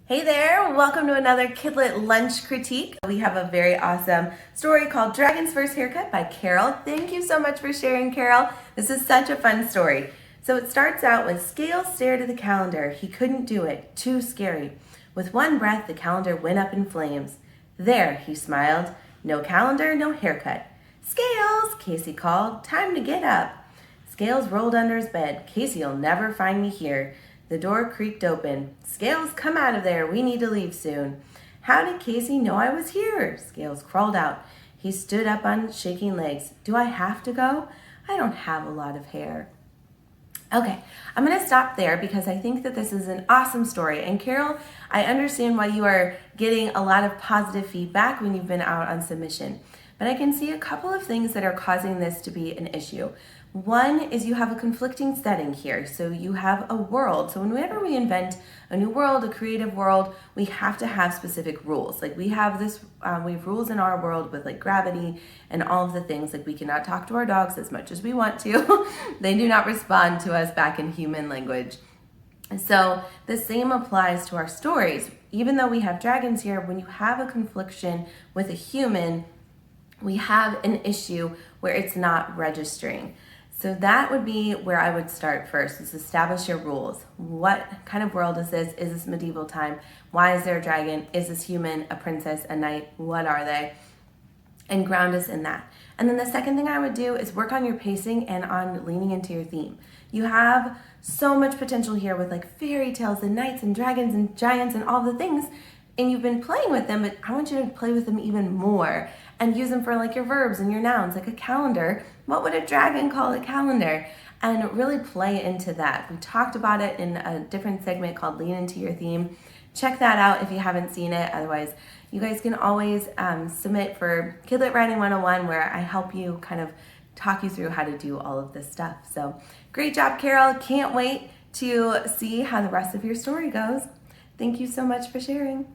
Hey there, welcome to another Kidlit Lunch Critique. We have a very awesome story called Dragon's First Haircut by Carol. Thank you so much for sharing, Carol. This is such a fun story. So it starts out with Scales stared at the calendar. He couldn't do it, too scary. With one breath, the calendar went up in flames. There, he smiled. No calendar, no haircut. Scales, Casey called. Time to get up. Scales rolled under his bed. Casey'll never find me here. The door creaked open. Scales, come out of there. We need to leave soon. How did Casey know I was here? Scales crawled out. He stood up on shaking legs. Do I have to go? I don't have a lot of hair. Okay, I'm going to stop there because I think that this is an awesome story. And Carol, I understand why you are getting a lot of positive feedback when you've been out on submission. But I can see a couple of things that are causing this to be an issue. One is you have a conflicting setting here. So you have a world. So whenever we invent a new world, a creative world, we have to have specific rules. Like we have we have rules in our world with like gravity and all of the things. Like we cannot talk to our dogs as much as we want to. They do not respond to us back in human language. And so the same applies to our stories. Even though we have dragons here, when you have a confliction with a human, we have an issue where it's not registering. So that would be where I would start first, is establish your rules. What kind of world is this? Is this medieval time? Why is there a dragon? Is this human, a princess, a knight? What are they? And ground us in that. And then the second thing I would do is work on your pacing and on leaning into your theme. You have so much potential here with like fairy tales and knights and dragons and giants and all the things. And you've been playing with them, but I want you to play with them even more and use them for like your verbs and your nouns, like a calendar. What would a dragon call a calendar? And really play into that. We talked about it in a different segment called Lean Into Your Theme. Check that out if you haven't seen it. Otherwise, you guys can always submit for Kidlit Writing 101, where I help you kind of talk you through how to do all of this stuff. So great job, Carol. Can't wait to see how the rest of your story goes. Thank you so much for sharing.